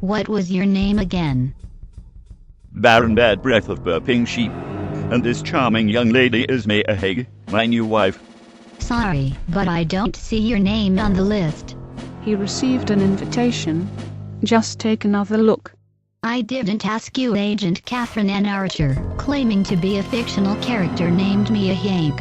What was your name again? Baron Bad Breath of Burping Sheep. And this charming young lady is CmA, my new wife. Sorry, but I don't see your name on the list. He received an invitation. Just take another look. I didn't ask you. Agent Catherine N. Archer, claiming to be a fictional character named Mia Haig.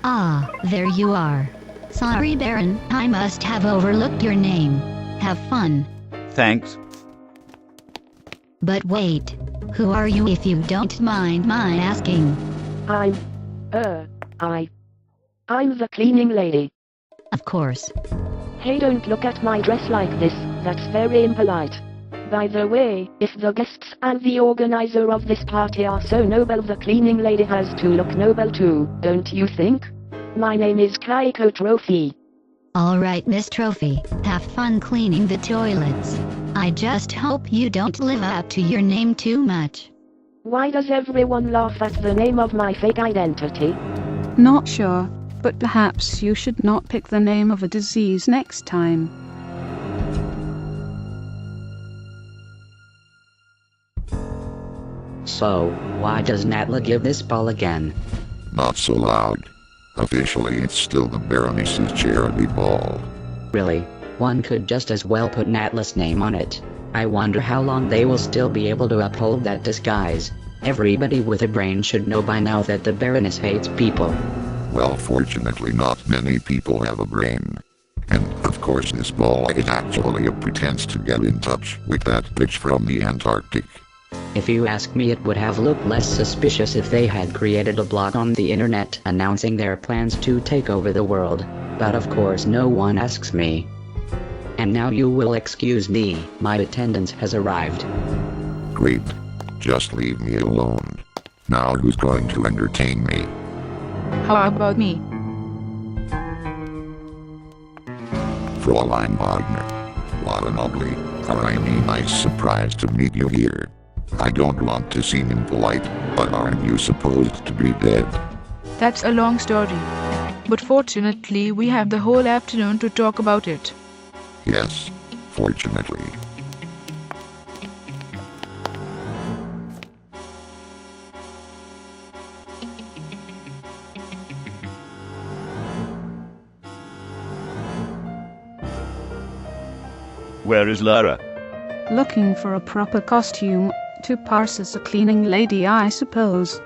Ah, there you are. Sorry, Baron, I must have overlooked your name. Have fun. Thanks. But wait, who are you if you don't mind my asking? I'm the cleaning lady. Of course. Hey, don't look at my dress like this, that's very impolite. By the way, if the guests and the organizer of this party are so noble, the cleaning lady has to look noble too, don't you think? My name is Kaiko Trophy. Alright, Miss Trophy, have fun cleaning the toilets. I just hope you don't live up to your name too much. Why does everyone laugh at the name of my fake identity? Not sure, but perhaps you should not pick the name of a disease next time. So, why does Natla give this ball again? Not so loud. Officially, it's still the Baroness's charity ball. Really? One could just as well put Natla's name on it. I wonder how long they will still be able to uphold that disguise. Everybody with a brain should know by now that the Baroness hates people. Well, fortunately not many people have a brain. And, of course, this ball is actually a pretense to get in touch with that bitch from the Antarctic. If you ask me, it would have looked less suspicious if they had created a blog on the internet announcing their plans to take over the world. But of course no one asks me. And now you will excuse me, my attendance has arrived. Great. Just leave me alone. Now who's going to entertain me? How about me? Fräulein Wagner. What an ugly, tiny, nice surprise to meet you here. I don't want to seem impolite, but aren't you supposed to be dead? That's a long story. But fortunately, we have the whole afternoon to talk about it. Yes, fortunately. Where is Lara? Looking for a proper costume to pass as a cleaning lady, I suppose.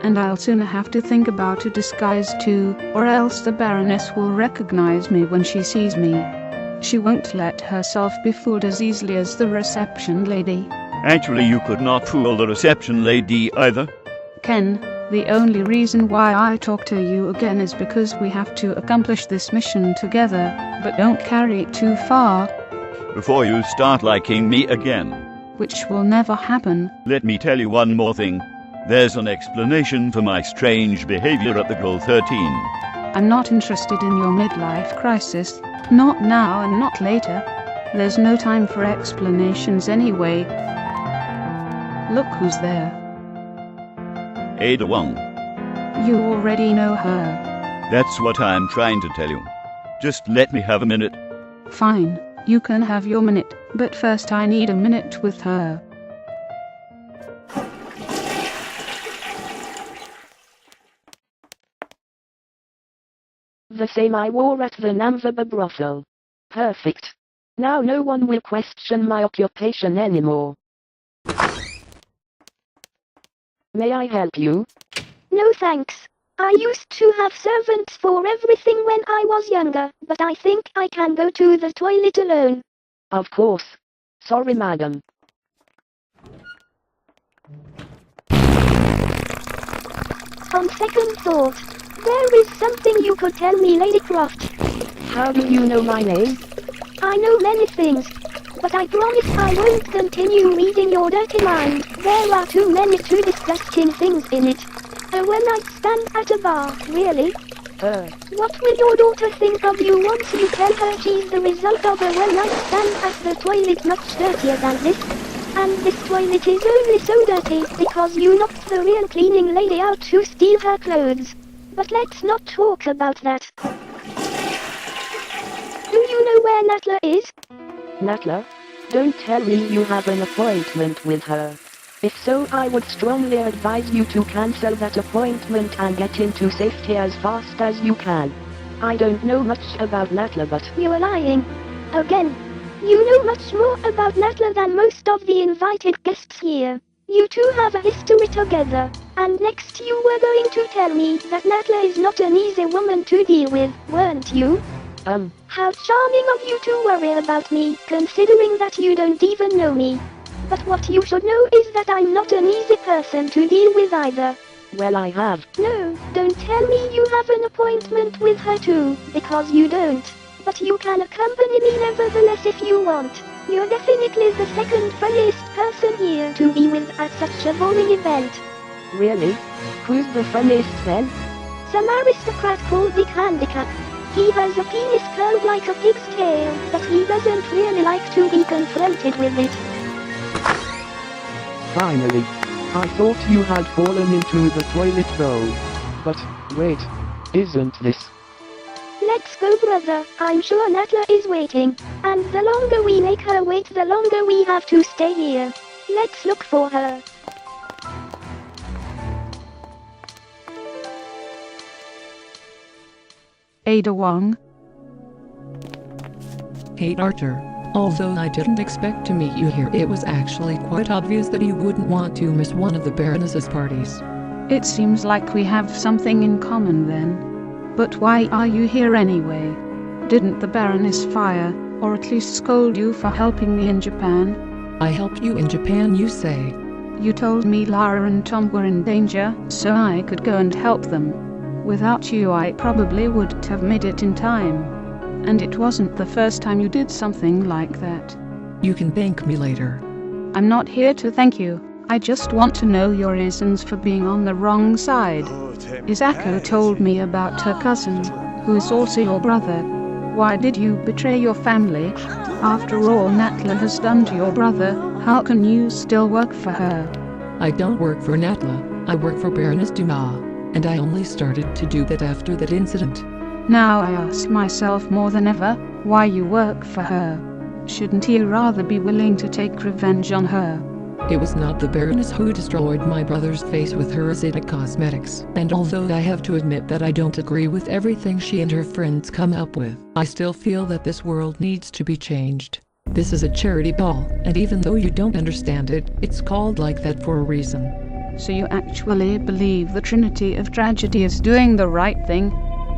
And I'll sooner have to think about a disguise too, or else the Baroness will recognize me when she sees me. She won't let herself be fooled as easily as the reception lady. Actually, you could not fool the reception lady either. Ken, the only reason why I talk to you again is because we have to accomplish this mission together, but don't carry it too far. Before you start liking me again. Which will never happen. Let me tell you one more thing. There's an explanation for my strange behavior at the Goal 13. I'm not interested in your midlife crisis. Not now and not later. There's no time for explanations anyway. Look who's there. Ada Wong. You already know her. That's what I'm trying to tell you. Just let me have a minute. Fine, you can have your minute, but first I need a minute with her. The same I wore at the Namvaba brothel. Perfect. Now no one will question my occupation anymore. May I help you? No thanks. I used to have servants for everything when I was younger, but I think I can go to the toilet alone. Of course. Sorry, madam. On second thought, there is something you could tell me, Lady Croft. How do you know my name? I know many things, but I promise I won't continue reading your dirty mind. There are too many too disgusting things in it. A one-night stand at a bar, really? What will your daughter think of you once you tell her she's the result of a one-night stand at the toilet much dirtier than this? And this toilet is only so dirty because you knocked the real cleaning lady out to steal her clothes. But let's not talk about that. Do you know where Natla is? Natla? Don't tell me you have an appointment with her. If so, I would strongly advise you to cancel that appointment and get into safety as fast as you can. I don't know much about Natla, but You are lying. Again. You know much more about Natla than most of the invited guests here. You two have a history together. And next you were going to tell me that Natla is not an easy woman to deal with, weren't you? How charming of you to worry about me, considering that you don't even know me. But what you should know is that I'm not an easy person to deal with either. well, I have. No, don't tell me you have an appointment with her too, because you don't. But you can accompany me nevertheless if you want. You're definitely the second funniest person here to be with at such a boring event. Really? Who's the funniest then? Some aristocrat called Dick Handicap. He has a penis curled like a pig's tail, but he doesn't really like to be confronted with it. Finally. I thought you had fallen into the toilet though. But, wait. Isn't this? Let's go, brother. I'm sure Natla is waiting. And the longer we make her wait, the longer we have to stay here. Let's look for her. Ada Wong. Hey Archer. Although I didn't expect to meet you here, it was actually quite obvious that you wouldn't want to miss one of the Baroness's parties. It seems like we have something in common then. But why are you here anyway? Didn't the Baroness fire, or at least scold you for helping me in Japan? I helped you in Japan, you say? You told me Lara and Tom were in danger, so I could go and help them. Without you I probably wouldn't have made it in time. And it wasn't the first time you did something like that. You can thank me later. I'm not here to thank you. I just want to know your reasons for being on the wrong side. Isako told me about her cousin, who is also your brother. Why did you betray your family? After all Natla has done to your brother, how can you still work for her? I don't work for Natla, I work for Baroness Dumas. And I only started to do that after that incident. Now I ask myself more than ever, why you work for her. Shouldn't you rather be willing to take revenge on her? It was not the Baroness who destroyed my brother's face with her acidic cosmetics. And although I have to admit that I don't agree with everything she and her friends come up with, I still feel that this world needs to be changed. This is a charity ball, and even though you don't understand it, it's called like that for a reason. So you actually believe the Trinity of Tragedy is doing the right thing?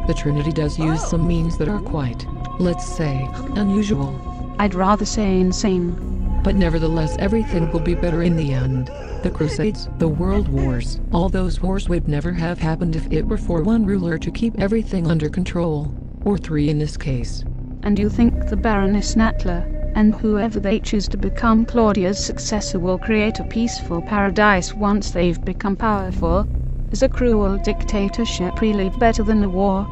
The Trinity does use some means that are quite, let's say, unusual. I'd rather say insane. But nevertheless everything will be better in the end. The Crusades, the World Wars, all those wars would never have happened if it were for one ruler to keep everything under control. Or three in this case. And you think the Baroness Natla, and whoever they choose to become Claudia's successor, will create a peaceful paradise once they've become powerful? Is a cruel dictatorship really better than a war?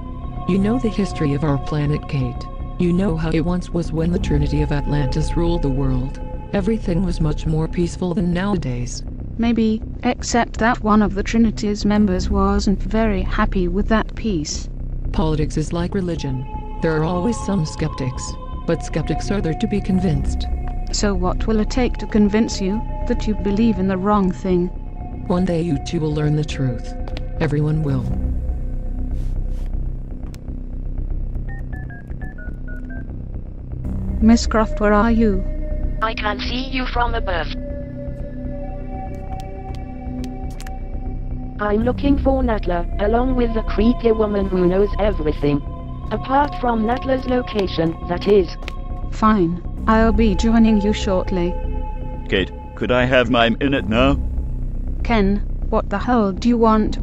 You know the history of our planet, Kate. You know how it once was when the Trinity of Atlantis ruled the world. Everything was much more peaceful than nowadays. Maybe, except that one of the Trinity's members wasn't very happy with that peace. Politics is like religion. There are always some skeptics. But skeptics are there to be convinced. So what will it take to convince you that you believe in the wrong thing? One day you two will learn the truth. Everyone will. Miss Croft, where are you? I can see you from above. I'm looking for Natla, along with the creepy woman who knows everything. Apart from Natla's location, that is. Fine. I'll be joining you shortly. Kate, could I have my minute now? Ken, what the hell do you want?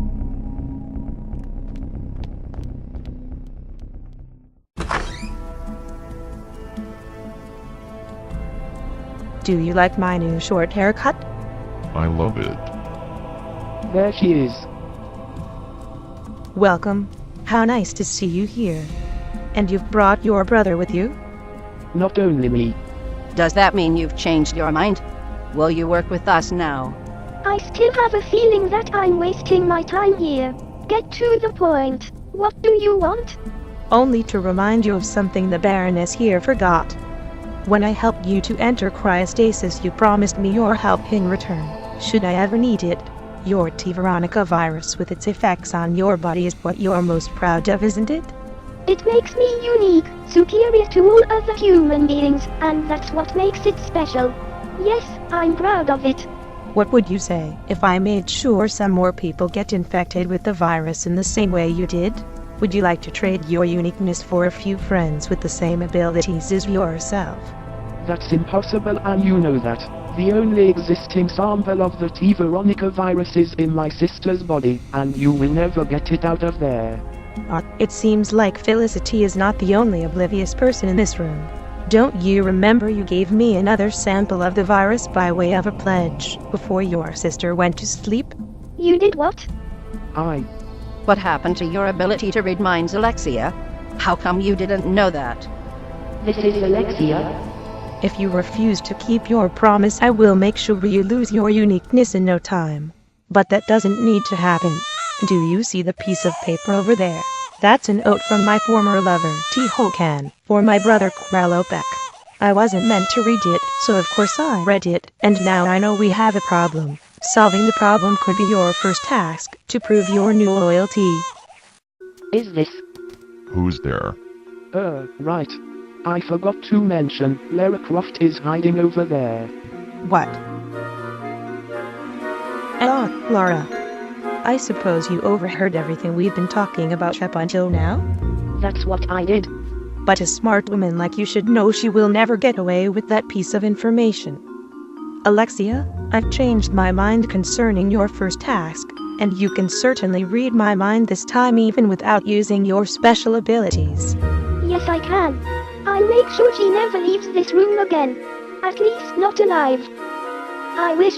Do you like my new short haircut? I love it. There she is. Welcome. How nice to see you here. And you've brought your brother with you? Not only me. Does that mean you've changed your mind? Will you work with us now? I still have a feeling that I'm wasting my time here. Get to the point. What do you want? Only to remind you of something the Baroness here forgot. When I helped you to enter cryostasis, you promised me your help in return, should I ever need it. Your T. Veronica virus with its effects on your body is what you're most proud of, isn't it? It makes me unique, superior to all other human beings, and that's what makes it special. Yes, I'm proud of it. What would you say if I made sure some more people get infected with the virus in the same way you did? Would you like to trade your uniqueness for a few friends with the same abilities as yourself? That's impossible, and you know that. The only existing sample of the T. Veronica virus is in my sister's body, and you will never get it out of there. It seems like Felicity is not the only oblivious person in this room. Don't you remember you gave me another sample of the virus by way of a pledge before your sister went to sleep? You did what? What happened to your ability to read minds, Alexia? How come you didn't know that? This is Alexia. If you refuse to keep your promise, I will make sure you lose your uniqueness in no time. But that doesn't need to happen. Do you see the piece of paper over there? That's a note from my former lover, T. Hokan, for my brother Kralopek. I wasn't meant to read it, so of course I read it, and now I know we have a problem. Solving the problem could be your first task, to prove your new loyalty. Is this? Who's there? Right. I forgot to mention, Lara Croft is hiding over there. What? Oh, Laura. I suppose you overheard everything we've been talking about up until now? That's what I did. But a smart woman like you should know she will never get away with that piece of information. Alexia, I've changed my mind concerning your first task, and you can certainly read my mind this time even without using your special abilities. Yes, I can. I'll make sure she never leaves this room again. At least not alive. I wish